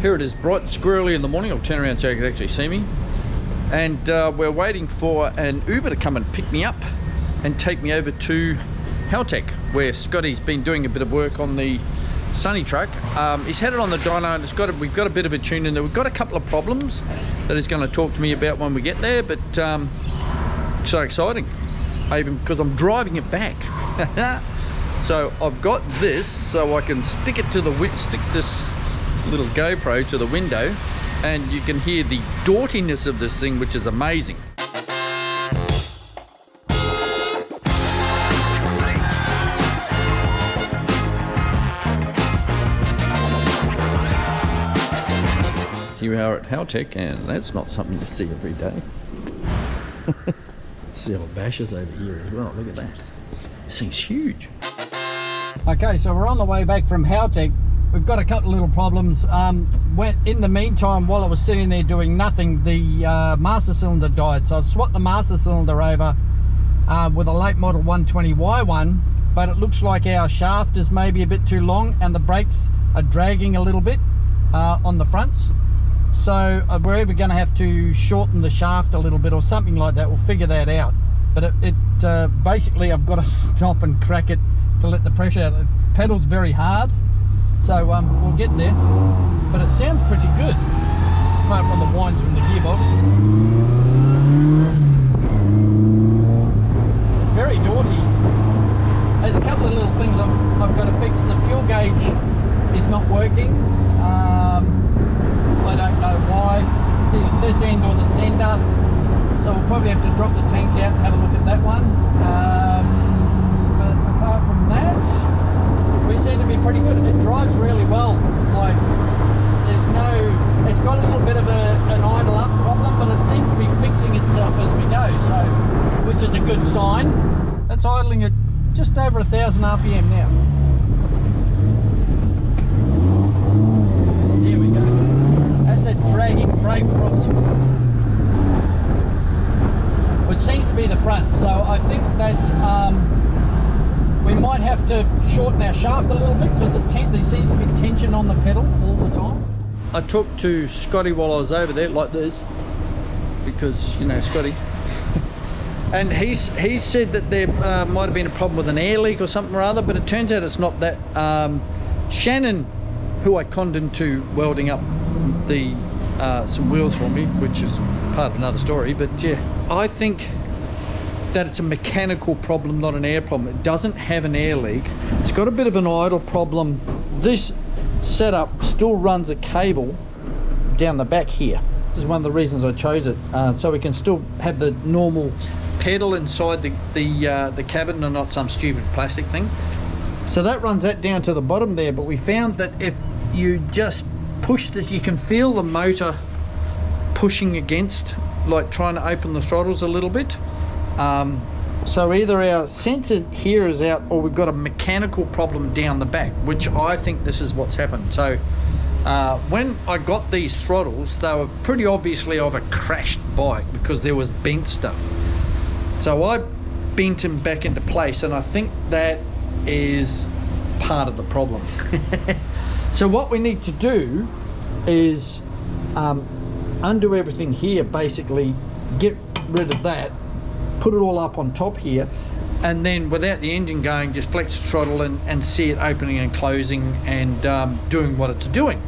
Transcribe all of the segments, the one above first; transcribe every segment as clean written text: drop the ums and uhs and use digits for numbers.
Here it is, bright and squirrely in the morning. I'll turn around so you can actually see me. And we're waiting for an Uber to come and pick me up and take me over to Htech, where Scotty's been doing a bit of work on the Sunny truck. He's had it on the dyno and we've got a bit of a tune in there. We've got a couple of problems that he's going to talk to me about when we get there, but so exciting, even because I'm driving it back. So I've got this so I can stick it to the stick this little GoPro to the window, and you can hear the dortiness of this thing, which is amazing. Here we are at Htech, and that's not something to see every day. See how bashes over here as well. Look at that. This thing's huge. Okay, so we're on the way back from Htech. We've got a couple of little problems. In the meantime, while I was sitting there doing nothing, the master cylinder died. So I've swapped the master cylinder over with a late model 120Y one, but it looks like our shaft is maybe a bit too long and the brakes are dragging a little bit on the fronts. So we're either going to have to shorten the shaft a little bit or something like that. We'll figure that out. But basically I've got to stop and crack it to let the pressure out. The pedal's very hard, so we'll get there. But it sounds pretty good, apart from the whines from the gearbox. It's very naughty. There's a couple of little things I've got to fix. The fuel gauge is not working. I don't know why. It's either this end or the center, so we'll probably have to drop the tank out and have a look at that one. But apart from that, we seem to be pretty good. It drives really well. Like, it's got a little bit of an idle up problem, but it seems to be fixing itself as we go, so, which is a good sign. That's idling at just over 1,000 RPM now. There we go. That's a dragging brake problem, which seems to be the front. So I think that we might have to shorten our shaft a little bit because there seems to be tension on the pedal all the time. I talked to Scotty while I was over there like this, because you know Scotty, and he said that there might have been a problem with an air leak or something or other, but it turns out it's not that. Shannon, who I conned into welding up the some wheels for me, which is part of another story, but yeah, I think that it's a mechanical problem, not an air problem. It doesn't have an air leak. It's got a bit of an idle problem. This setup still runs a cable down the back here. This is one of the reasons I chose it, so we can still have the normal pedal inside the cabin and not some stupid plastic thing. So that runs that down to the bottom there, but we found that if you just push this, you can feel the motor pushing against, like trying to open the throttles a little bit. So either our sensor here is out or we've got a mechanical problem down the back, which I think this is what's happened. So when I got these throttles, they were pretty obviously of a crashed bike because there was bent stuff. So I bent them back into place, and I think that is part of the problem. So what we need to do is undo everything here, basically get rid of that, put it all up on top here, and then without the engine going, just flex the throttle and see it opening and closing and doing what it's doing,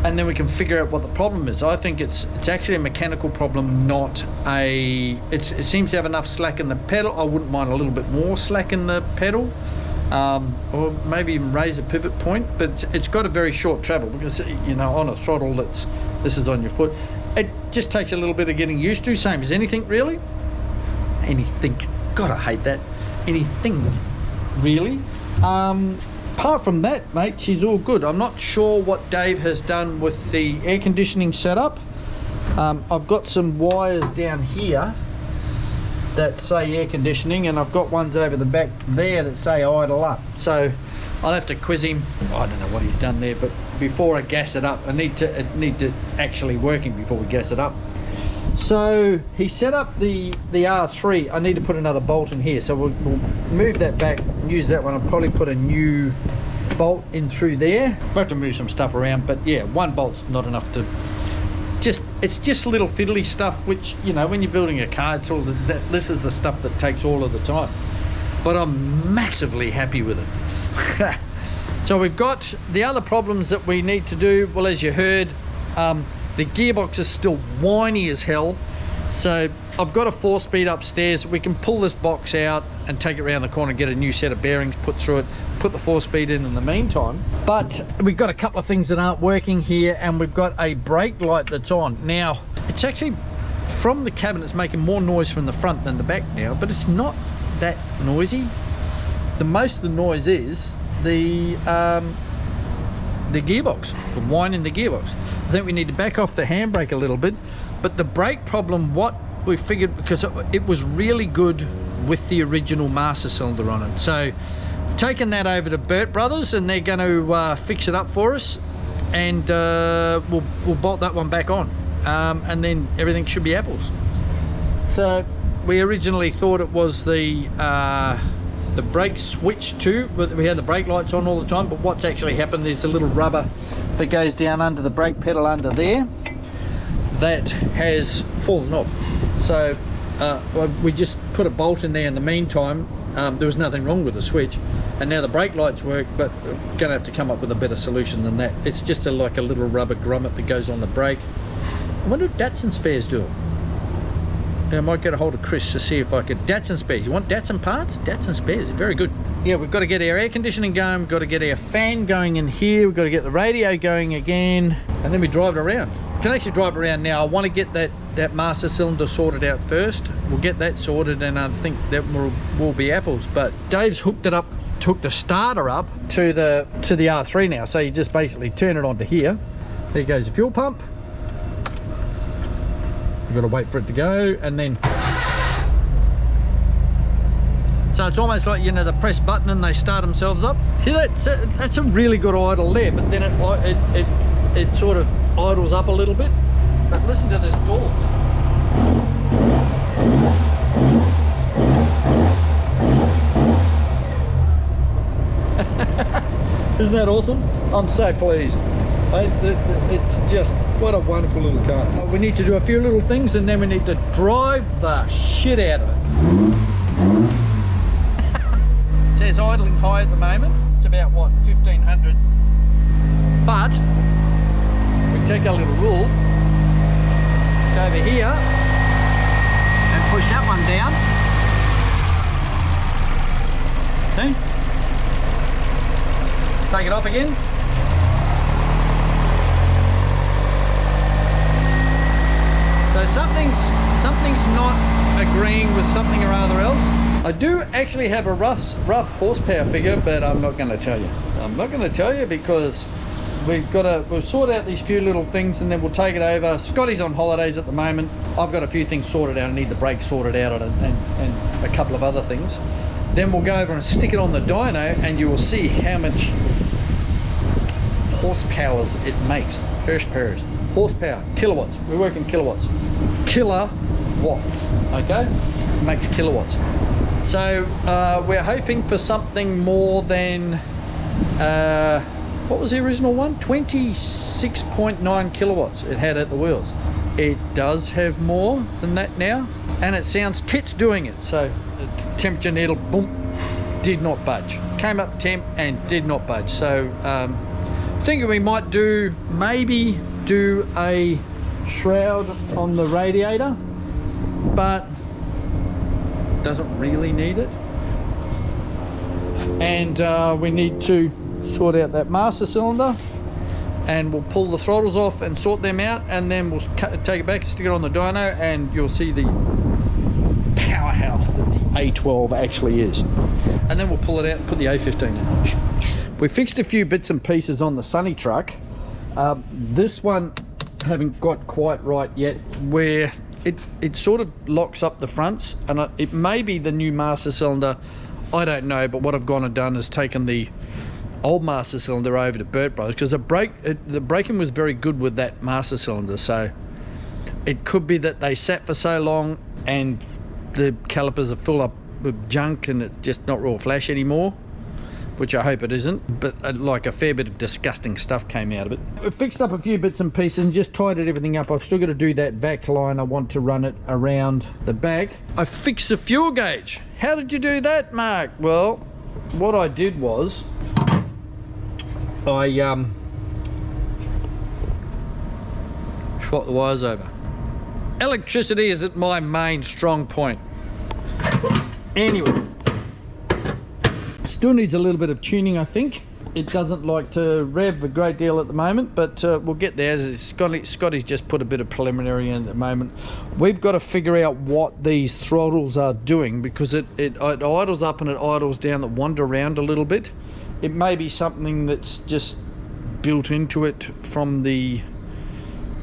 and then we can figure out what the problem is. I think it's actually a mechanical problem, not a it seems to have enough slack in the pedal. I wouldn't mind a little bit more slack in the pedal, or maybe even raise a pivot point, but it's got a very short travel, because you know, on a throttle this is on your foot, it just takes a little bit of getting used to, same as anything really. Anything, God, I hate that. Anything, really. Apart from that, mate, she's all good. I'm not sure what Dave has done with the air conditioning setup. I've got some wires down here that say air conditioning, and I've got ones over the back there that say idle up. So I'll have to quiz him. I don't know what he's done there, but before I gas it up, I need to actually working before we gas it up. So he set up the R3. I need to put another bolt in here, so we'll move that back, use that one. I'll probably put a new bolt in through there. We'll have to move some stuff around, but yeah, one bolt's not enough to it's just little fiddly stuff, which, you know, when you're building a car, it's all this is the stuff that takes all of the time. But I'm massively happy with it. So we've got the other problems that we need to do. Well, as you heard, the gearbox is still whiny as hell. So I've got a 4-speed upstairs. We can pull this box out and take it around the corner, get a new set of bearings put through it, put the 4-speed in the meantime. But we've got a couple of things that aren't working here, and we've got a brake light that's on. Now, it's actually, from the cabin, it's making more noise from the front than the back now, but it's not that noisy. The most of the noise is the gearbox, the whine in the gearbox. I think we need to back off the handbrake a little bit. But the brake problem, what we figured, because it was really good with the original master cylinder on it. So taking that over to Burt Brothers, and they're going to fix it up for us, and we'll bolt that one back on, and then everything should be apples. So we originally thought it was the brake switch too, but we had the brake lights on all the time. But what's actually happened is a little rubber that goes down under the brake pedal under there that has fallen off. So we just put a bolt in there in the meantime. There was nothing wrong with the switch, and now the brake lights work, but we're gonna have to come up with a better solution than that. It's just like a little rubber grommet that goes on the brake. I wonder if Datsun spares do it. I might get a hold of Chris to see if I could. Datsun spares. You want Datsun parts? Datsun spares. Very good. Yeah, we've got to get our air conditioning going. We've got to get our fan going in here. We've got to get the radio going again, and then we drive it around. We can actually drive it around now. I want to get that master cylinder sorted out first. We'll get that sorted, and I think that will be apples. But Dave's hooked it up, hooked the starter up to the R3 now. So you just basically turn it onto here. There goes the fuel pump. You've got to wait for it to go, and then so it's almost like, you know, the press button and they start themselves up. See, that's a really good idle there, but then it sort of idles up a little bit. But listen to this doors. Isn't that awesome? I'm so pleased. It's just, what a wonderful little car. We need to do a few little things, and then we need to drive the shit out of it. It says idling high at the moment. It's about, what, 1500. But we take our little rule, go over here and push that one down. See? Take it off again. So something's not agreeing with something or other else. I do actually have a rough horsepower figure, but I'm not going to tell you. I'm not going to tell you because we'll sort out these few little things, and then we'll take it over. Scotty's on holidays at the moment. I've got a few things sorted out. I need the brakes sorted out and a couple of other things. Then we'll go over and stick it on the dyno, and you will see how much horsepower it makes. Horsepower, kilowatts. We work in kilowatts. Kilowatts, okay? It makes kilowatts. So we're hoping for something more than, what was the original one? 26.9 kilowatts it had at the wheels. It does have more than that now, and it sounds tits doing it. So the temperature needle, boom, did not budge. Came up temp and did not budge. So thinking we might maybe do a shroud on the radiator, but doesn't really need it. And we need to sort out that master cylinder, and we'll pull the throttles off and sort them out, and then we'll take it back and stick it on the dyno, and you'll see the powerhouse that the A12 actually is. And then we'll pull it out and put the A15 in. We fixed a few bits and pieces on the Sunny truck. This one haven't got quite right yet, where it sort of locks up the fronts, and it may be the new master cylinder, I don't know. But what I've gone and done is taken the old master cylinder over to Burt Brothers, because the braking was very good with that master cylinder. So it could be that they sat for so long and the calipers are full up with junk and it's just not real flash anymore. which I hope it isn't, but like a fair bit of disgusting stuff came out of it. I fixed up a few bits and pieces and just tidied everything up. I've still got to do that vac line. I want to run it around the back. I fixed the fuel gauge. How did you do that, Mark? Well, what I did was I swapped the wires over. Electricity isn't my main strong point. Anyway, still needs a little bit of tuning, I think. It doesn't like to rev a great deal at the moment, but we'll get there. Scotty's just put a bit of preliminary in at the moment. We've got to figure out what these throttles are doing, because it idles up and it idles down, that wander around a little bit. It may be something that's just built into it from the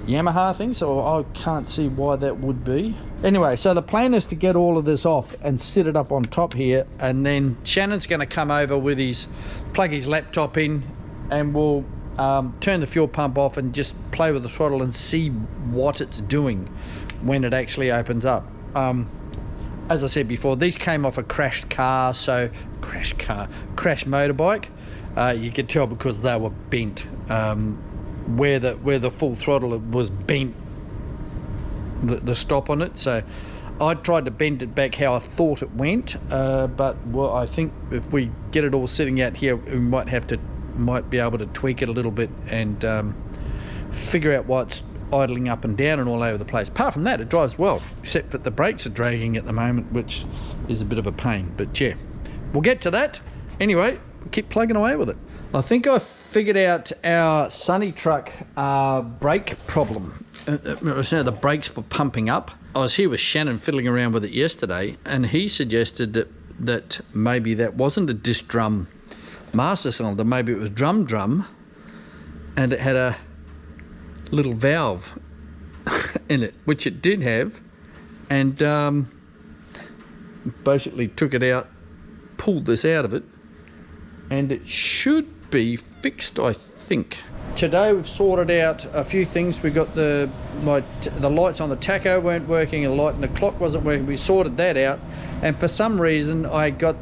Yamaha thing, so I can't see why that would be. Anyway, so the plan is to get all of this off and sit it up on top here, and then Shannon's going to come over with plug his laptop in, and we'll turn the fuel pump off and just play with the throttle and see what it's doing when it actually opens up. As I said before, these came off a crashed motorbike. You could tell because they were bent. Where the full throttle was bent, the stop on it, so I tried to bend it back how I thought it went, but well, I think if we get it all sitting out here, we might be able to tweak it a little bit and figure out why it's idling up and down and all over the place. Apart from that, it drives well, except that the brakes are dragging at the moment, which is a bit of a pain, but yeah, we'll get to that. Anyway, keep plugging away with it. I think I figured out our Sunny truck brake problem. The brakes were pumping up. I was here with Shannon fiddling around with it yesterday, and he suggested that maybe that wasn't a disc drum master cylinder, maybe it was drum, and it had a little valve in it, which it did have, and basically took it out, pulled this out of it, and it should be fixed, I think. Today we've sorted out a few things. We got the lights on the tacho weren't working, and the light in the clock wasn't working. We sorted that out, and for some reason I got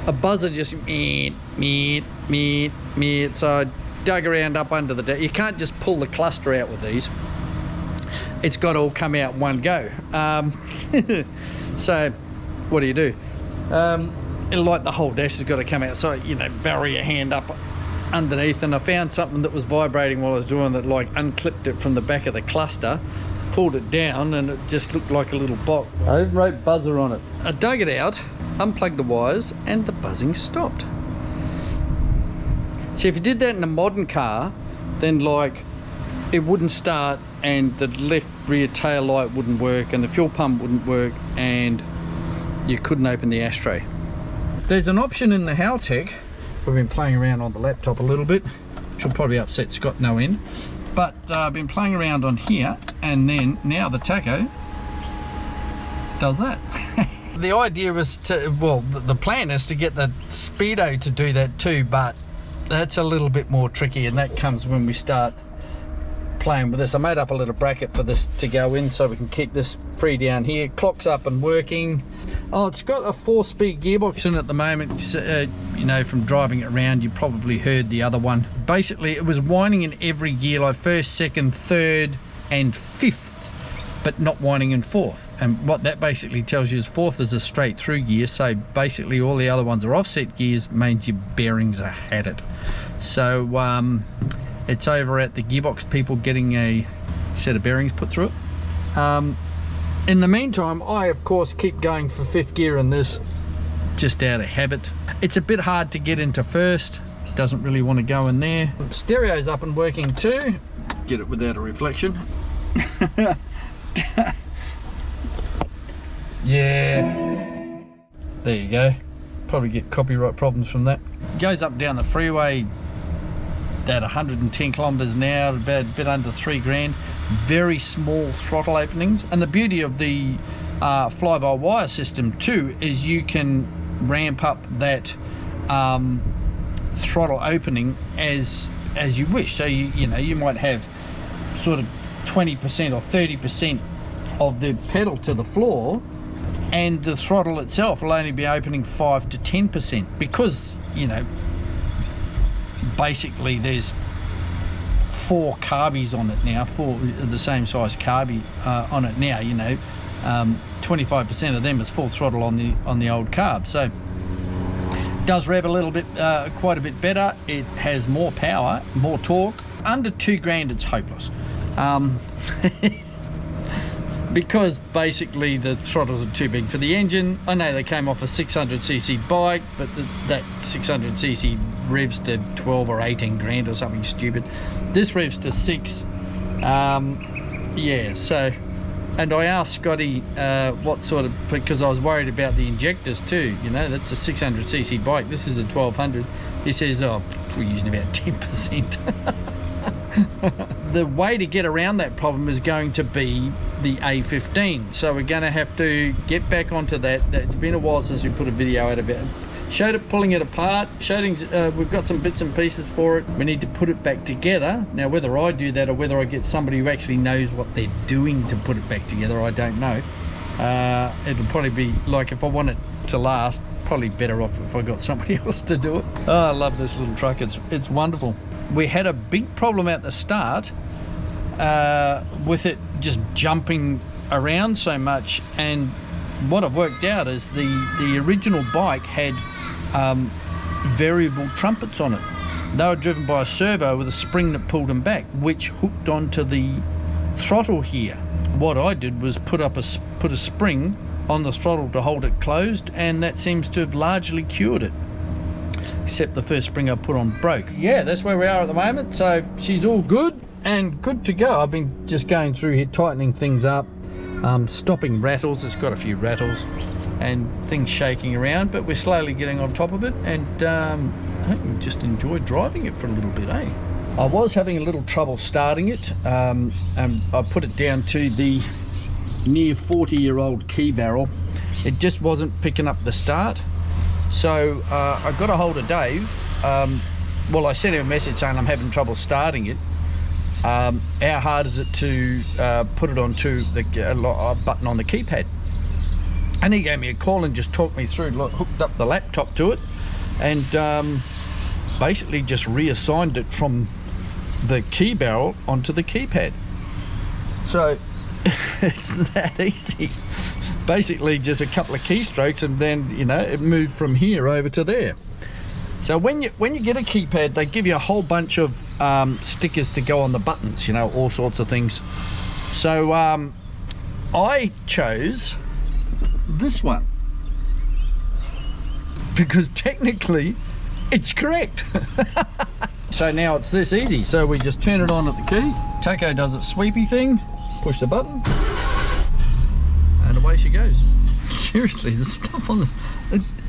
a buzzer just meet. So I dug around up under the you can't just pull the cluster out with these. It's got to all come out one go. So what do? Like the whole dash has got to come out, so bury your hand up underneath, and I found something that was vibrating while I was doing that, like unclipped it from the back of the cluster, pulled it down, and it just looked like a little box. I didn't write buzzer on it. I dug it out, unplugged the wires, and the buzzing stopped. See, if you did that in a modern car, then like it wouldn't start, and the left rear tail light wouldn't work, and the fuel pump wouldn't work, and you couldn't open the ashtray. There's an option in the Htech. We've been playing around on the laptop a little bit, which will probably upset Scott no end, but I've been playing around on here, and then now the tacho does that. The idea was the plan is to get the speedo to do that too, but that's a little bit more tricky, and that comes when we start playing with this. I made up a little bracket for this to go in so we can keep this free down here. Clock's up and working. Oh, it's got a 4-speed gearbox in at the moment. From driving it around, you probably heard the other one. Basically, it was whining in every gear, like first, second, third, and fifth, but not whining in fourth. And what that basically tells you is fourth is a straight through gear, so basically all the other ones are offset gears, means your bearings are had it. So it's over at the gearbox people getting a set of bearings put through it. In the meantime, I of course keep going for fifth gear in this, just out of habit. It's a bit hard to get into first, doesn't really want to go in there. Stereo's up and working too. Get it without a reflection. Yeah, there you go. Probably get copyright problems from that. Goes up and down the freeway at 110 kilometers an hour, about a bit under 3 grand. Very small throttle openings, and the beauty of the fly-by-wire system too is you can ramp up that throttle opening as you wish. So you might have sort of 20% or 30% of the pedal to the floor, and the throttle itself will only be opening 5 to 10%, because, you know, basically there's 4 carbies on it now, 4 the same size carby on it now, you know. 25% of them is full throttle on the old carb, so does rev a little bit, quite a bit better. It has more power, more torque. Under 2 grand it's hopeless, because basically the throttles are too big for the engine. I know they came off a 600cc bike, but that 600cc revs to 12 or 18 grand or something stupid. This revs to 6. Yeah, so, and I asked Scotty what sort of, because I was worried about the injectors too, you know, that's a 600cc bike, this is a 1200. He says, oh, we're using about 10%. The way to get around that problem is going to be the A15, so we're going to have to get back onto that. It's been a while since we put a video out about it. Showed it pulling it apart, we've got some bits and pieces for it. We need to put it back together. Now whether I do that or whether I get somebody who actually knows what they're doing to put it back together, I don't know. It'll probably be like, if I want it to last, probably better off if I got somebody else to do it. Oh, I love this little truck, it's wonderful. We had a big problem at the start with it just jumping around so much, and what I've worked out is the original bike had variable trumpets on it. They were driven by a servo with a spring that pulled them back, which hooked onto the throttle here. What I did was put a spring on the throttle to hold it closed, and that seems to have largely cured it, except the first spring I put on broke. Yeah, that's where we are at the moment. So she's all good and good to go. I've been just going through here, tightening things up, stopping rattles. It's got a few rattles and things shaking around, but we're slowly getting on top of it, and I think we just enjoy driving it for a little bit, eh? I was having a little trouble starting it, and I put it down to the near 40-year-old key barrel. It just wasn't picking up the start. So I got a hold of Dave. Well, I sent him a message saying I'm having trouble starting it. How hard is it to put it onto the button on the keypad? And he gave me a call and just talked me through, hooked up the laptop to it, and basically just reassigned it from the key barrel onto the keypad. So it's that easy. Basically just a couple of keystrokes, and then, you know, it moved from here over to there. So when you get a keypad, they give you a whole bunch of stickers to go on the buttons, you know, all sorts of things. So I chose this one because technically it's correct. So now it's this easy. So we just turn it on at the key. Taco does its sweepy thing, push the button, and away she goes. Seriously, the stuff on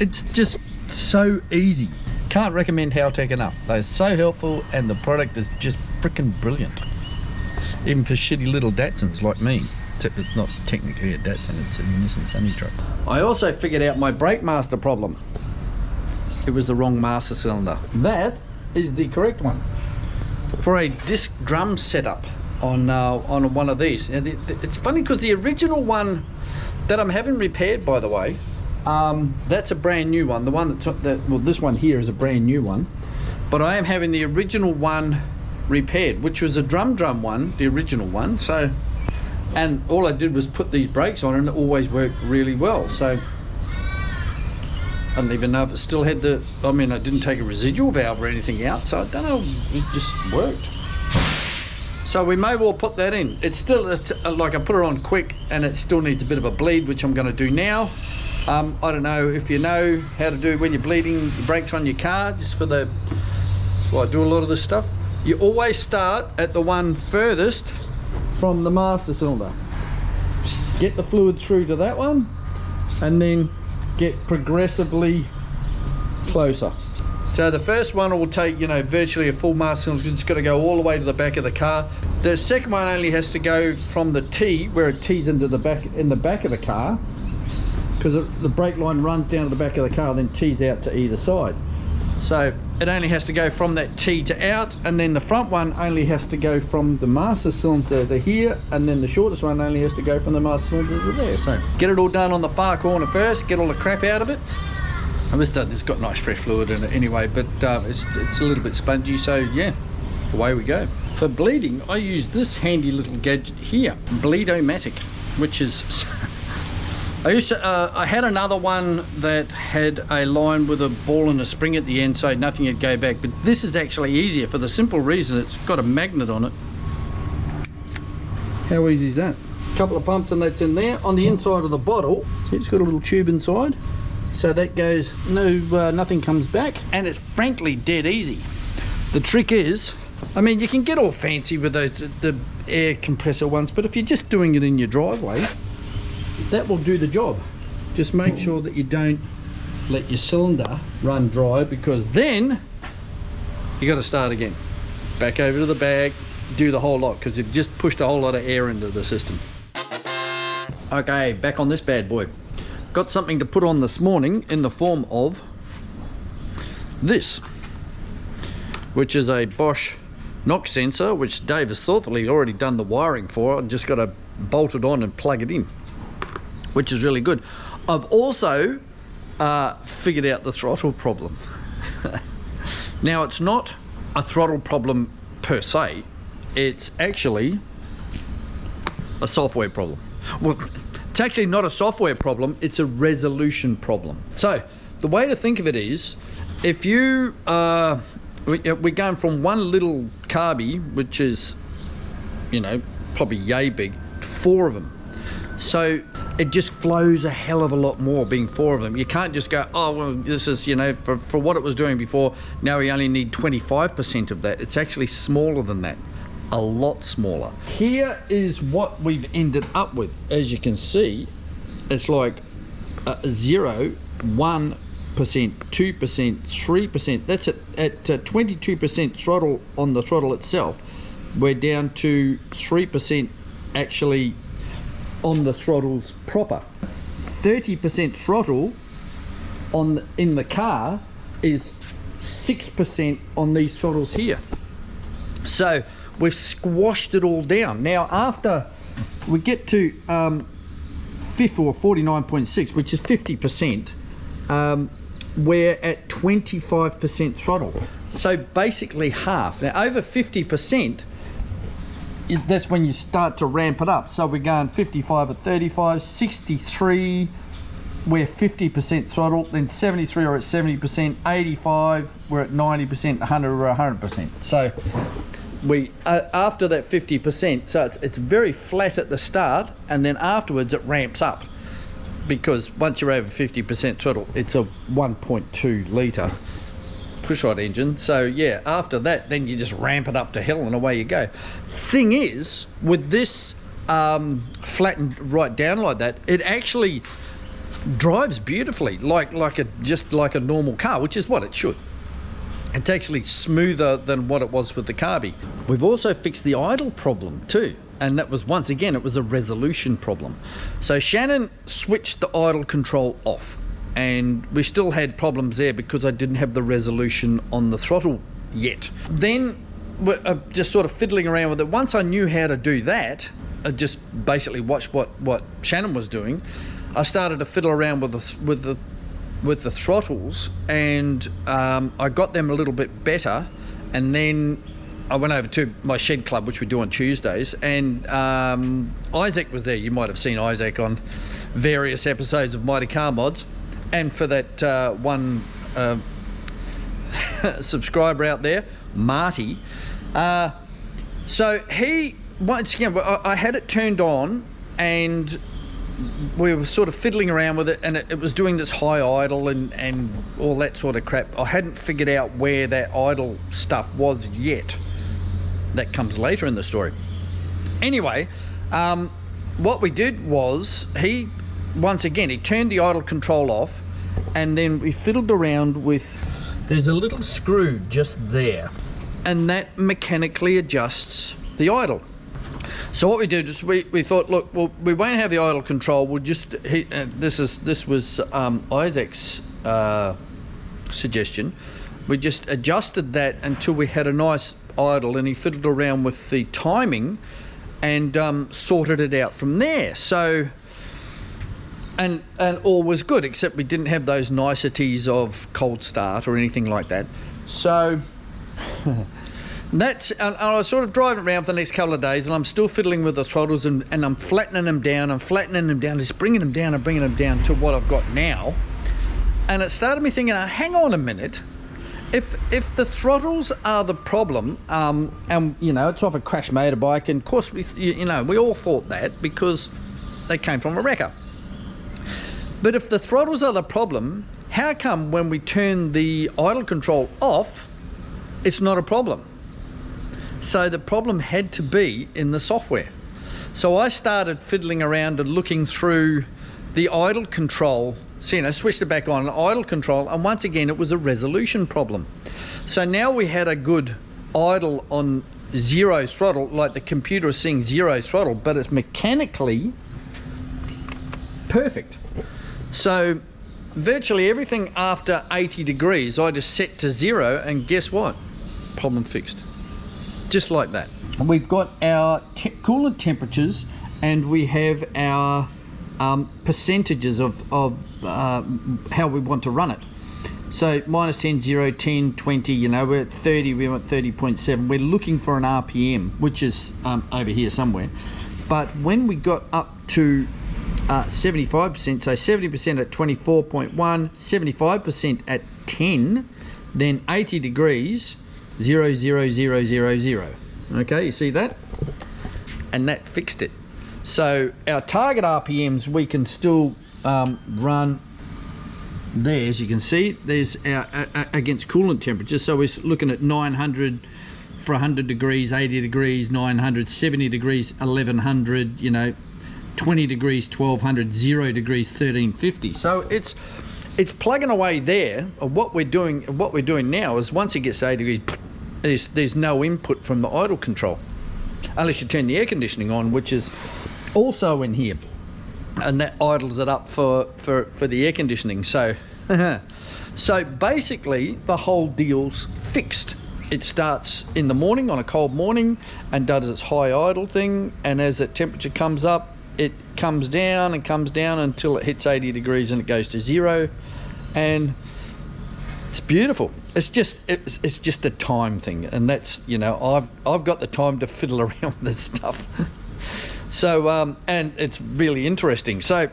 it's just so easy. Can't recommend Htech enough. They're so helpful, and the product is just freaking brilliant. Even for shitty little Datsuns like me. Except it's not technically a Datsun, it's a Nissan semi truck. I also figured out my brake master problem. It was the wrong master cylinder. That is the correct one. For a disc drum setup on one of these. It's funny because the original one that I'm having repaired, by the way, that's a brand new one. The one well, this one here is a brand new one, but I am having the original one repaired, which was a drum one, the original one. So, and all I did was put these brakes on, and it always worked really well. So I don't even know if it still had the, I mean, I didn't take a residual valve or anything out, so I don't know, it just worked. So we may well put that in. It's still, like I put it on quick, and it still needs a bit of a bleed, which I'm going to do now. I don't know if you know how to do when you're bleeding the brakes on your car, just for the, well, I do a lot of this stuff. You always start at the one furthest from the master cylinder. Get the fluid through to that one, and then get progressively closer. So the first one will take, you know, virtually a full master cylinder. It's got to go all the way to the back of the car. The second one only has to go from the T, where it tees into the back, in the back of the car, because the brake line runs down to the back of the car, then tees out to either side. So it only has to go from that T to out, and then the front one only has to go from the master cylinder to here, and then the shortest one only has to go from the master cylinder to there. So get it all done on the far corner first, get all the crap out of it. And it's got nice fresh fluid in it anyway, but it's a little bit spongy, so yeah, away we go. For bleeding, I use this handy little gadget here, Bleed-O-Matic, which is I had another one that had a line with a ball and a spring at the end, so nothing would go back, but this is actually easier for the simple reason it's got a magnet on it. How easy is that? A couple of pumps and that's in there. On the inside of the bottle, see, it's got a little tube inside, so that goes, nothing comes back, and it's frankly dead easy. The trick is, I mean, you can get all fancy with those the air compressor ones, but if you're just doing it in your driveway, that will do the job. Just make sure that you don't let your cylinder run dry, because then you got to start again, back over to the bag, do the whole lot, because you've just pushed a whole lot of air into the system. Okay, back on this bad boy. Got something to put on this morning in the form of this, which is a Bosch knock sensor, which Dave has thoughtfully already done the wiring for. I've just got to bolt it on and plug it in, which is really good. I've also figured out the throttle problem. Now, it's not a throttle problem per se, it's actually a software problem. Well, it's actually not a software problem, it's a resolution problem. So the way to think of it is, if you we're going from one little carby, which is, you know, probably yay big, to 4 of them. So it just flows a hell of a lot more being 4 of them. You can't just go, oh, well, this is, you know, for what it was doing before, now we only need 25% of that. It's actually smaller than that, a lot smaller. Here is what we've ended up with. As you can see, it's like 0, 1%, 2%, 3%. That's at 22% throttle on the throttle itself. We're down to 3% actually on the throttles proper. 30% throttle in the car is 6% on these throttles here. So we've squashed it all down. Now after we get to 49.6, which is 50%, we're at 25% throttle. So basically half. Now over 50%, that's when you start to ramp it up. So we're going 55 at 35, 63, we're 50% throttle, then 73 or at 70%, 85, we're at 90%, 100 we're 100%. So we after that 50%, so it's very flat at the start, and then afterwards it ramps up, because once you're over 50% throttle, it's a 1.2 litre pushrod engine. So yeah, after that, then you just ramp it up to hell and away you go. Thing is, with this flattened right down like that, it actually drives beautifully, just like a normal car, which is what it should. It's actually smoother than what it was with the carby. We've also fixed the idle problem too, and that was, once again, it was a resolution problem. So Shannon switched the idle control off, and we still had problems there because I didn't have the resolution on the throttle yet. Then we're just sort of fiddling around with it. Once I knew how to do that, I just basically watched what Shannon was doing. I started to fiddle around with the throttles, and I got them a little bit better, and then I went over to my shed club, which we do on Tuesdays, and Isaac was there. You might have seen Isaac on various episodes of Mighty Car Mods, and for that one subscriber out there, Marty, so he, once again, I had it turned on, and we were sort of fiddling around with it, and it was doing this high idle and all that sort of crap. I hadn't figured out where that idle stuff was yet. That comes later in the story. Anyway, what we did was, once again, he turned the idle control off, and then we fiddled around with, there's a little screw just there, and that mechanically adjusts the idle. So what we did is we thought, look, well, we won't have the idle control. We'll just this was Isaac's suggestion. We just adjusted that until we had a nice idle, and he fiddled around with the timing and sorted it out from there. So, and all was good, except we didn't have those niceties of cold start or anything like that. So that's, and I was sort of driving around for the next couple of days, and I'm still fiddling with the throttles, and I'm flattening them down, just bringing them down and bringing them down to what I've got now. And it started me thinking, hang on a minute, if the throttles are the problem, and you know, it's off a crash motorbike, and of course we all thought that because they came from a wrecker. But if the throttles are the problem, how come when we turn the idle control off, it's not a problem? So the problem had to be in the software. So I started fiddling around and looking through the idle control. So, you know, switched it back on, idle control, and once again it was a resolution problem. So now we had a good idle on 0 throttle, like the computer is seeing 0 throttle, but it's mechanically perfect. So virtually everything after 80 degrees I just set to 0, and guess what? Problem fixed. Just like that. We've got our coolant temperatures, and we have our percentages of how we want to run it. So minus 10, 0, 10, 20, you know, we're at 30, we want 30.7. We're looking for an RPM, which is over here somewhere. But when we got up to 75%, so 70% at 24.1, 75% at 10, then 80 degrees, 0, 0, 0, 0, 0. Okay, you see that? And that fixed it. So our target RPMs we can still run there, as you can see. There's our against coolant temperature. So we're looking at 900 for 100 degrees, 80 degrees, 900, 70 degrees, 1100, you know, 20 degrees, 1200, 0 degrees, 1350. So it's plugging away there. What we're doing now is once it gets 80 degrees, there's no input from the idle control, unless you turn the air conditioning on, which is also in here, and that idles it up for the air conditioning. So so basically the whole deal's fixed. It starts in the morning on a cold morning and does its high idle thing, and as the temperature comes up, it comes down and comes down until it hits 80 degrees and it goes to 0, and it's beautiful. It's just a time thing, and that's, you know, I've got the time to fiddle around with this stuff. So and it's really interesting. So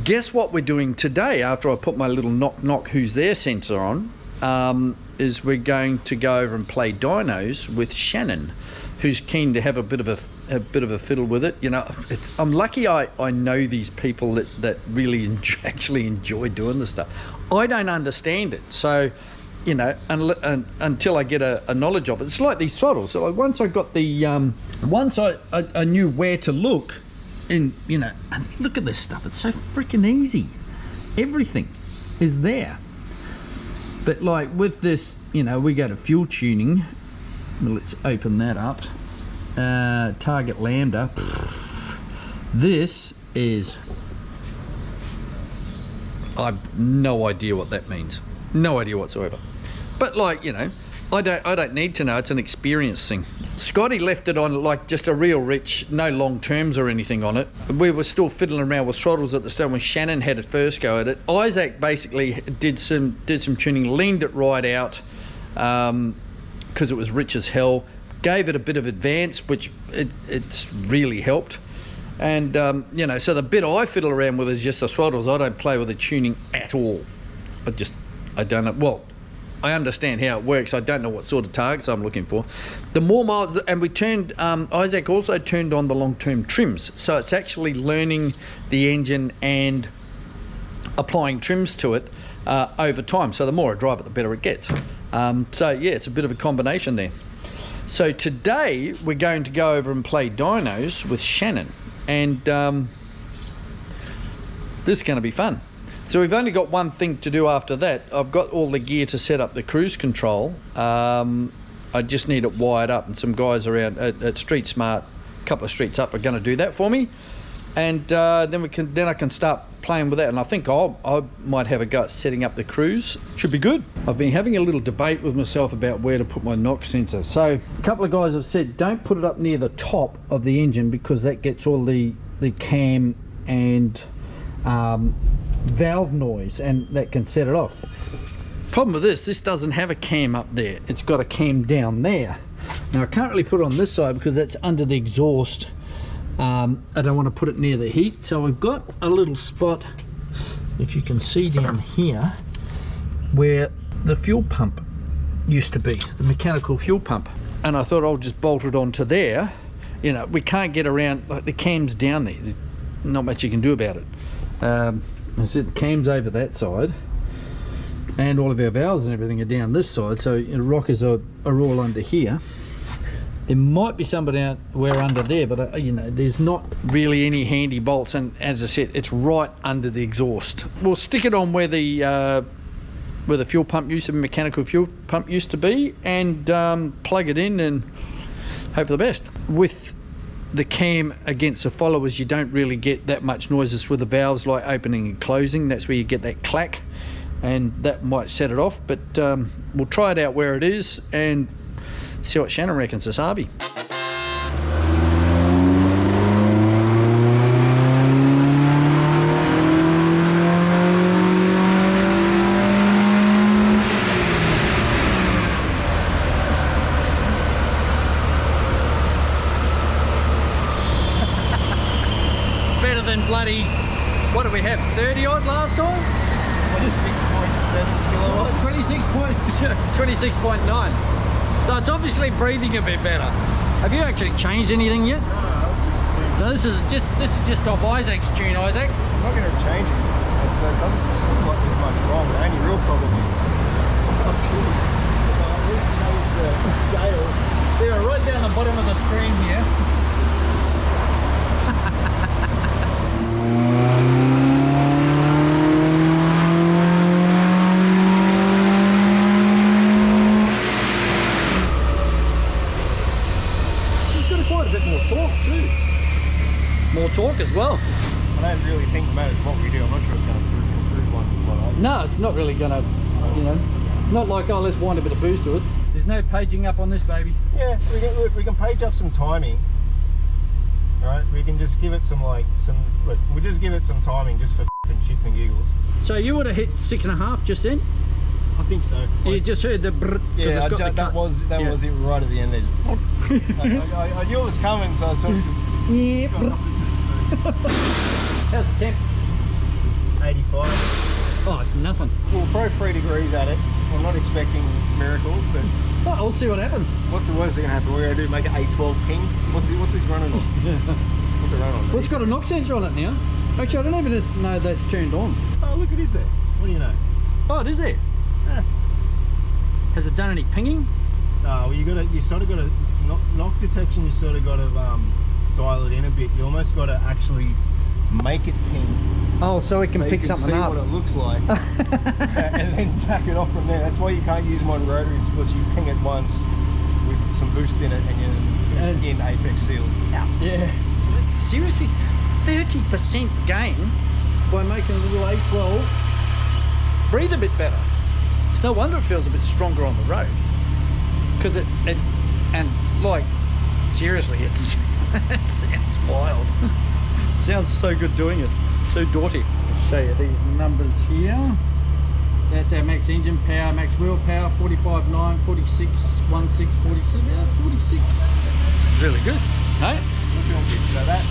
guess what we're doing today after I put my little knock who's there sensor on, is we're going to go over and play dynos with Shannon, who's keen to have a bit of a fiddle with it. You know, I'm lucky I know these people that really actually enjoy doing this stuff. I don't understand it, so, you know, until I get a knowledge of it. It's like these throttles. So once I got the once I knew where to look, and, you know, and look at this stuff, it's so freaking easy. Everything is there. But like with this, you know, we go to fuel tuning. Let's open that up. Target lambda. This is, I've no idea what that means. No idea whatsoever. But like, you know, I don't need to know. It's an experience thing. Scotty left it on like just a real rich, no long terms or anything on it. We were still fiddling around with throttles at the start when Shannon had a first go at it. Isaac basically did some tuning, leaned it right out because it was rich as hell. Gave it a bit of advance, which it's really helped. And you know, so the bit I fiddle around with is just the throttles. I don't play with the tuning at all. I don't know. Well, I understand how it works. I don't know what sort of targets I'm looking for. The more miles, and we turned, Isaac also turned on the long-term trims. So it's actually learning the engine and applying trims to it over time. So the more I drive it, the better it gets. So yeah, it's a bit of a combination there. So today we're going to go over and play dynos with Shannon, and this is going to be fun. So we've only got one thing to do after that. I've got all the gear to set up the cruise control. I just need it wired up, and some guys around at Street Smart, a couple of streets up, are going to do that for me. and then I can start playing with that, and I think I might have a go at setting up the cruise. Should be good. I've been having a little debate with myself about where to put my knock sensor. So a couple of guys have said don't put it up near the top of the engine because that gets all the cam and valve noise, and that can set it off. Problem with this doesn't have a cam up there, it's got a cam down there. Now I can't really put it on this side because that's under the exhaust. I don't want to put it near the heat, so we've got a little spot, if you can see down here, where the fuel pump used to be, the mechanical fuel pump, and I thought I'll just bolt it onto there. You know, we can't get around, like the cam's down there, there's not much you can do about it. I said the cam's over that side, and all of our valves and everything are down this side, so the rockers are all under here. There might be somebody out where under there, but you know, there's not really any handy bolts, and as I said, it's right under the exhaust. We'll stick it on where the fuel pump used to be, mechanical fuel pump used to be, and plug it in and hope for the best. With the cam against the followers, you don't really get that much noises with the valves like opening and closing. That's where you get that clack, and that might set it off, but we'll try it out where it is and see what Shannon reckons to Sabi. Better than bloody, what did we have, 30 odd last time? 26.7 kilowatts. 26.9. So it's obviously breathing a bit better. Have you actually changed anything yet? No, this is just off Isaac's tune, Isaac. I'm not going to change it. So it doesn't seem like there's much wrong. The only real problem is I'll tell you. I just changed the scale. So you're right down the bottom of the screen here. More torque as well. I don't really think it matters what we do. I'm not sure it's going to improve one. No, it's not really going to, you know, it's not like, oh, let's wind a bit of boost to it. There's no paging up on this baby. Yeah, we can page up some timing. Right, we can just give it we'll just give it some timing just for shits and giggles. So you would have hit 6.5 just then? I think so. You just heard the brrr. Yeah, that was it right at the end there. Just I knew it was coming, so I sort of just. How's the temp? 85. Oh, nothing. We'll throw 3 degrees at it. I'm not expecting miracles, but. Well, we'll see what happens. What's the worst that can happen? We're going to do make it A12 ping. What's this running on? What's it running on? Well, it's got a knock sensor on it now. Actually, I don't even know that's turned on. Oh, look, it is there. What do you know? Oh, it is there. Yeah. Has it done any pinging? No, well, you sort of got to knock detection. You sort of got to dial it in a bit. You almost got to actually make it ping. Oh, so it can pick something up. So you can see what it looks like, and then back it off from there. That's why you can't use them on rotaries, because you ping it once with some boost in it, and you're in apex seals. Yeah. Seriously, 30% gain by making a little A12 breathe a bit better. It's no wonder it feels a bit stronger on the road, because it and like seriously, it sounds wild. It sounds so good doing it, so naughty. I'll show you these numbers here. That's our max engine power, max wheel power, 45.9, 46, 16, 46, 46. It's really good, hey? Looking at this, so that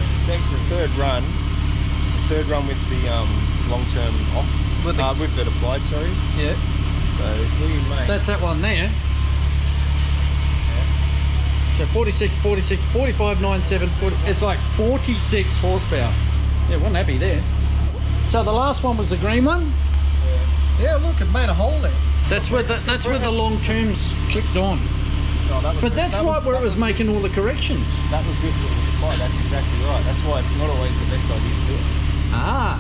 the third run with the long-term off, with it applied, sorry. Yeah. So if we make... That's that one there. So 46, 46, 45, 97, 40, it's like 46 horsepower. Yeah, wasn't happy there. So the last one was the green one. Yeah, look, it made a hole there. That's where the long terms clicked on. No, but that's right where it was making all the corrections. That was good for the supply. That's exactly right. That's why it's not always the best idea to do it. Ah.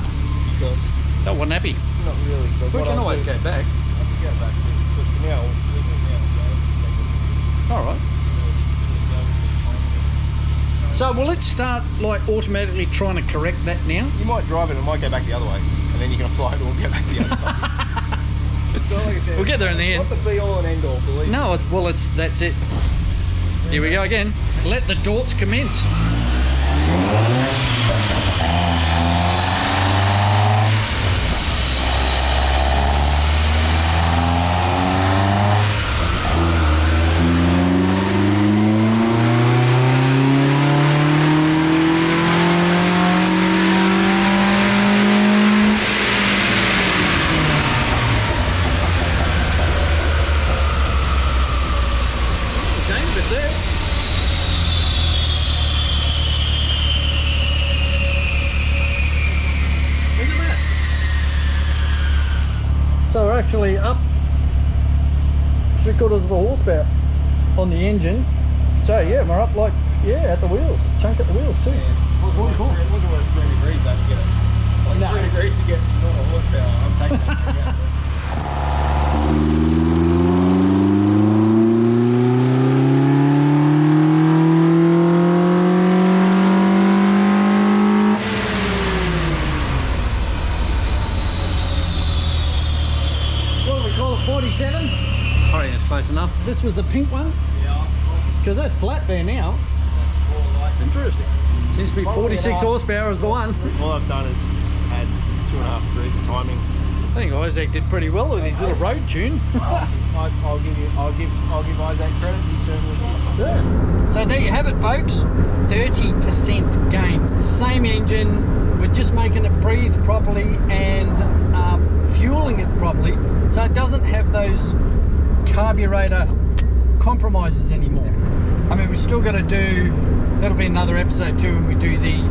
Because that wasn't happy. Not really. But we can always go back. I can go back. But for now, we can now go. All right. So will it start like automatically trying to correct that now? You might drive it and it might go back the other way, and then you can apply it or go back the other way. So like I said, We'll get there in the end. It's not the be all and end all, believe me. No, well, that's it. Here we go again. Let the dorts commence. So we're actually up 3/4 of a horsepower on the engine. So yeah, we're up like, yeah, at the wheels, chunk at the wheels too. Yeah. It wasn't worth 3 degrees though to get it. Like No. 3 degrees to get normal horsepower. I'm taking that. What do we call it, 47? I reckon it's close enough. This was the pink one? Yeah. Because that's flat there now. That's more like. Interesting. Seems to be 46 horsepower is the one. All I've done is add 2.5 degrees of timing. I think Isaac did pretty well with his little road tune. I'll give Isaac credit. He certainly did. So there you have it, folks. 30% gain. Same engine. We're just making it breathe properly and fueling it properly, so it doesn't have those carburetor compromises anymore. I mean, we've still got to do. That'll be another episode too when we do the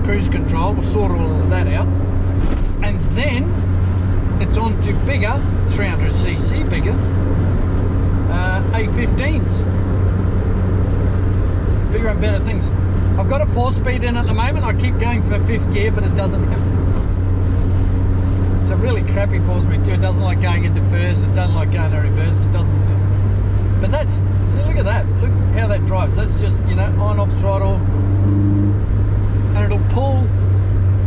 cruise control. We'll sort all of that out, and then it's on to bigger 300cc bigger A15s, bigger and better things. I've got a 4-speed in at the moment. I keep going for 5th gear, but it doesn't have to. It's a really crappy 4-speed too. It doesn't like going into first. It doesn't like going to reverse. It doesn't. But that's, see, look at that. Look how that drives. That's just, you know, on-off throttle, and it'll pull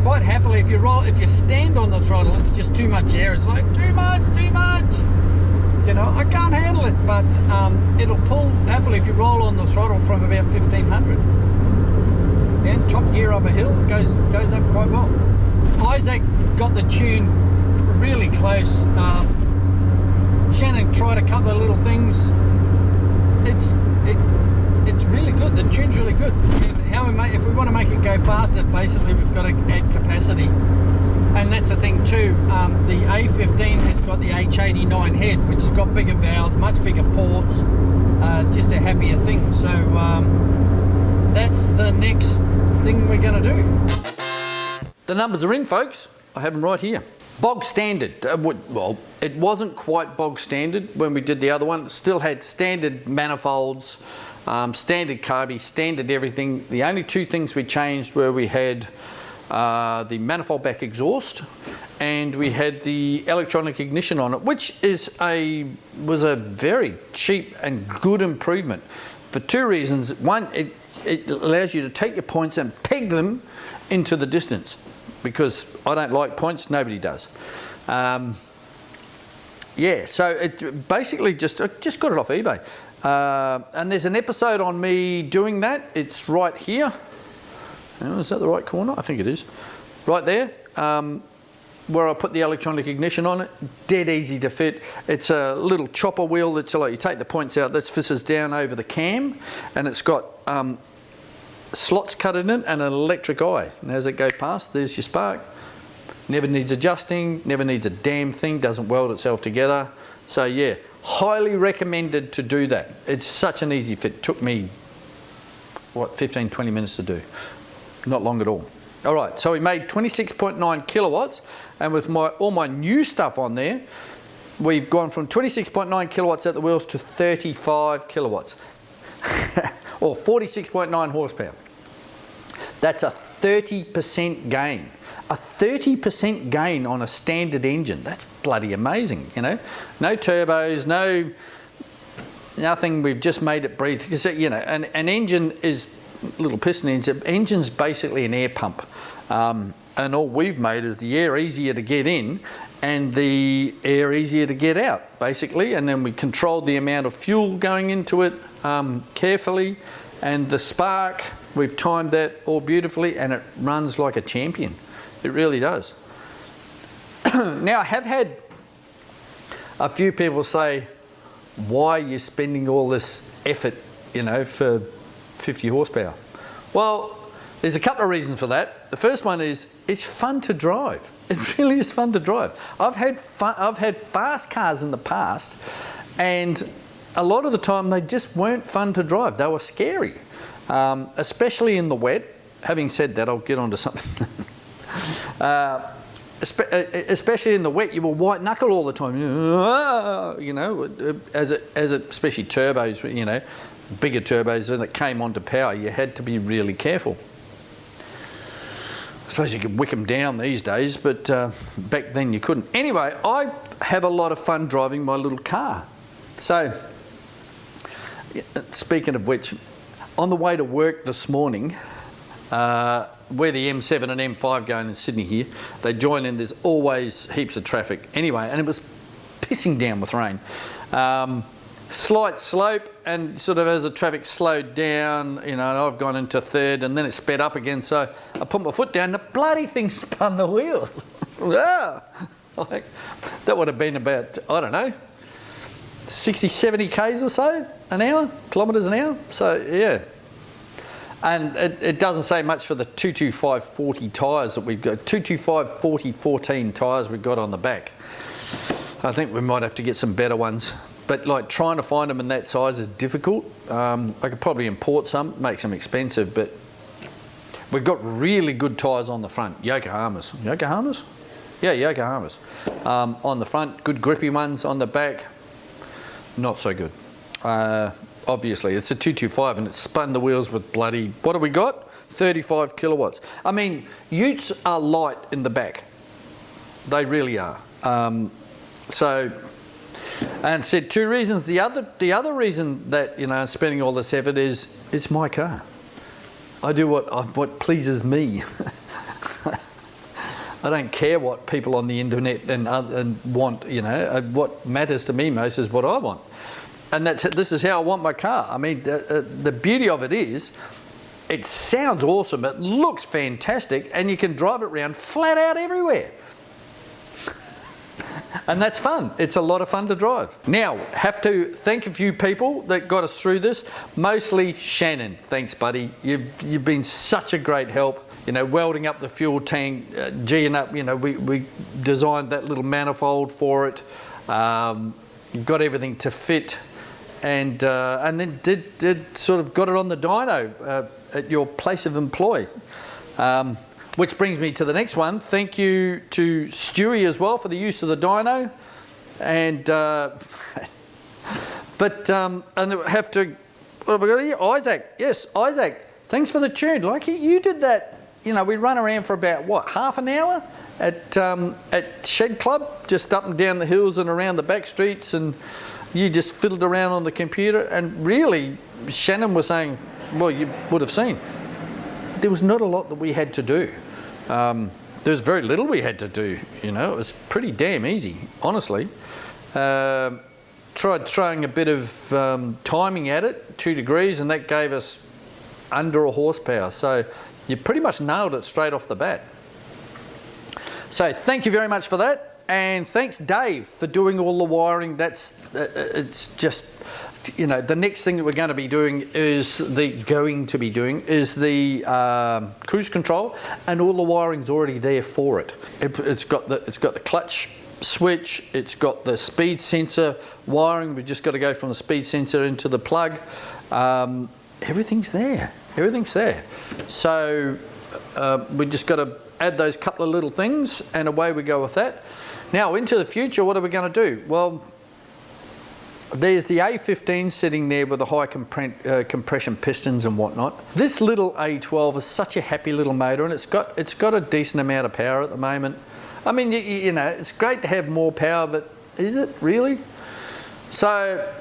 quite happily. If you stand on the throttle, it's just too much air. It's like too much. You know, I can't handle it. But it'll pull happily if you roll on the throttle from about 1500. And top gear up a hill, it goes up quite well. Isaac got the tune really close. Shannon tried a couple of little things. It's really good. The tune's really good. If we want to make it go faster, basically we've got to add capacity, and that's the thing too. The A15 has got the H89 head, which has got bigger valves, much bigger ports, just a happier thing. So that's the next thing we're going to do. The numbers are in, folks. I have them right here. Bog standard. Well, it wasn't quite bog standard when we did the other one. It still had standard manifolds, standard carby, standard everything. The only two things we changed were we had the manifold back exhaust and we had the electronic ignition on it, which was a very cheap and good improvement for two reasons. One, it allows you to take your points and peg them into the distance, because I don't like points, nobody does. Yeah, so it basically I just got it off eBay. And there's an episode on me doing that. It's right here. Oh, is that the right corner? I think it is. Right there, where I put the electronic ignition on it. Dead easy to fit. It's a little chopper wheel that's like you take the points out, that fisses down over the cam, and it's got slots cut in it and an electric eye. And as it goes past, there's your spark. Never needs adjusting, never needs a damn thing, doesn't weld itself together. So yeah, highly recommended to do that. It's such an easy fit. Took me, what, 15, 20 minutes to do. Not long at all. All right, so we made 26.9 kilowatts, and with all my new stuff on there, we've gone from 26.9 kilowatts at the wheels to 35 kilowatts. Or 46.9 horsepower. That's a 30% gain. A 30% gain on a standard engine. That's bloody amazing, you know. No turbos, nothing. We've just made it breathe. Because, you know, an engine is little piston engine. Engine's basically an air pump, and all we've made is the air easier to get in and the air easier to get out, basically. And then we controlled the amount of fuel going into it carefully, and the spark, we've timed that all beautifully, and it runs like a champion. It really does. Now, I have had a few people say, why are you spending all this effort, you know, for 50 horsepower? Well, there's a couple of reasons for that. The first one is it's fun to drive. It really is fun to drive. I've had fast cars in the past, and a lot of the time they just weren't fun to drive. They were scary, especially in the wet. Having said that, I'll get on to something. Especially in the wet, you were white knuckle all the time. You know, especially turbos, you know, bigger turbos, when it came onto power, you had to be really careful. I suppose you could wick them down these days, but back then you couldn't. Anyway, I have a lot of fun driving my little car. So, speaking of which, on the way to work this morning, where the M7 and M5 going in Sydney here, they join in, there's always heaps of traffic. Anyway, and it was pissing down with rain. Slight slope, and sort of as the traffic slowed down, you know, and I've gone into third, and then it sped up again, so I put my foot down, the bloody thing spun the wheels. Like, that would have been about, I don't know, 60, 70 k's or so an hour, kilometres an hour. So yeah, and it doesn't say much for the 225/40 tyres that we've got. 225/40/14 tyres we've got on the back. I think we might have to get some better ones, but like trying to find them in that size is difficult. I could probably import some, make them expensive, but we've got really good tyres on the front. Yokohamas. Yeah, Yokohamas. On the front, good grippy ones. On the back, not so good. Obviously, it's a 225 and it's spun the wheels with bloody, what have we got? 35 kilowatts. I mean, utes are light in the back. They really are. So, and said two reasons. The other reason that, you know, I'm spending all this effort is it's my car. I do what pleases me. I don't care what people on the internet and want, you know. What matters to me most is what I want. And this is how I want my car. I mean, the beauty of it is, it sounds awesome, it looks fantastic, and you can drive it around flat out everywhere. And that's fun. It's a lot of fun to drive. Now, have to thank a few people that got us through this. Mostly Shannon. Thanks, buddy. You've been such a great help. You know, welding up the fuel tank, G'ing up. You know, we designed that little manifold for it. Got everything to fit. And then did sort of got it on the dyno at your place of employ, which brings me to the next one. Thank you to Stewie as well for the use of the dyno, and and have to, what have we got here? Isaac, yes, Isaac. Thanks for the tune. Like you did that. You know, we run around for about what, half an hour at Shed Club, just up and down the hills and around the back streets, and you just fiddled around on the computer. And really, Shannon was saying, well, you would have seen, there was not a lot that we had to do. There was very little we had to do, you know. It was pretty damn easy, honestly. Tried throwing a bit of timing at it, 2 degrees, and that gave us under a horsepower. So you pretty much nailed it straight off the bat. So thank you very much for that. And thanks, Dave, for doing all the wiring. That's it's just, you know, the next thing that we're going to be doing is the cruise control, and all the wiring's already there for it. It's got the clutch switch. It's got the speed sensor wiring. We've just got to go from the speed sensor into the plug. Everything's there. Everything's there. So we just got to add those couple of little things, and away we go with that. Now, into the future, what are we going to do? Well, there's the A15 sitting there with the high compression pistons and whatnot. This little A12 is such a happy little motor, and it's got a decent amount of power at the moment. I mean, you know, it's great to have more power, but is it really? So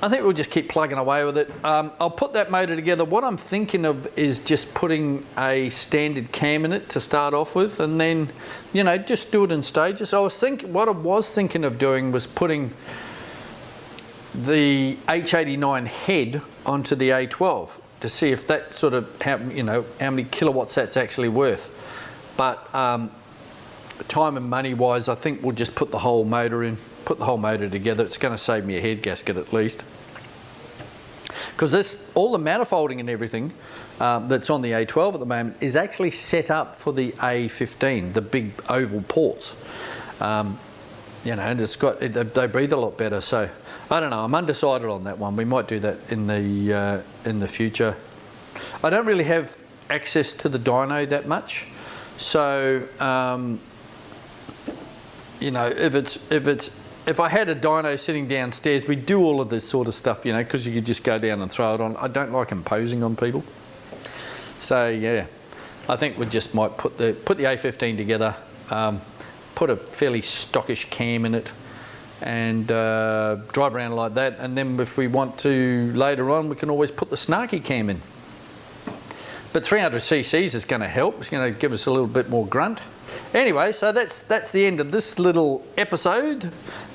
I think we'll just keep plugging away with it. I'll put that motor together. What I'm thinking of is just putting a standard cam in it to start off with, and then, you know, just do it in stages. What I was thinking of doing was putting the H89 head onto the A12 to see if that sort of, how many kilowatts that's actually worth. But time and money wise, I think we'll just put the whole motor in, put the whole motor together. It's going to save me a head gasket at least. Because all the manifolding and everything that's on the A12 at the moment is actually set up for the A15, the big oval ports. You know, and they breathe a lot better. So I don't know. I'm undecided on that one. We might do that in the future. I don't really have access to the dyno that much, so you know, if I had a dyno sitting downstairs, we'd do all of this sort of stuff, you know, because you could just go down and throw it on. I don't like imposing on people. So yeah, I think we just might put the A15 together, put a fairly stockish cam in it, and drive around like that. And then if we want to later on, we can always put the snarky cam in. But 300 cc's is going to help. It's going to give us a little bit more grunt. Anyway, so that's the end of this little episode.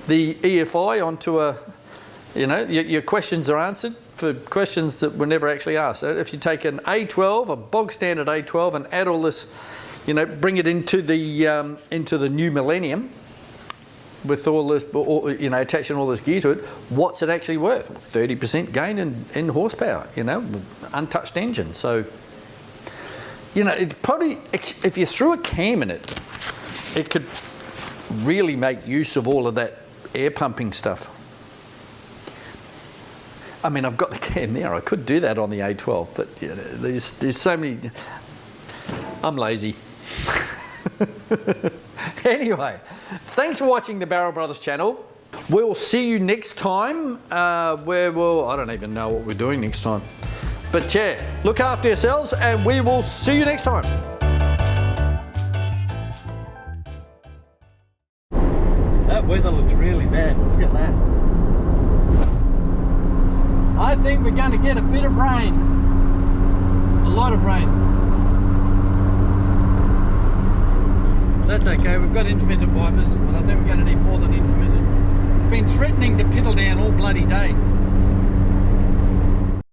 The EFI onto a, you know, your questions are answered for questions that were never actually asked. So if you take an A12, a bog standard A12, and add all this, you know, bring it into the new millennium with all this, you know, attaching all this gear to it, what's it actually worth? 30% gain in horsepower, you know, untouched engine. So, you know, it probably, if you threw a cam in it, it could really make use of all of that air pumping stuff. I mean, I've got the cam there. I could do that on the A12, but you know, there's so many. I'm lazy. Anyway, thanks for watching the Barrel Brothers channel. We'll see you next time, where I don't even know what we're doing next time. But yeah, look after yourselves, and we will see you next time. That weather looks really bad. Look at that. I think we're going to get a bit of rain. A lot of rain. That's okay, we've got intermittent wipers, but I think we're going to need more than intermittent. It's been threatening to piddle down all bloody day.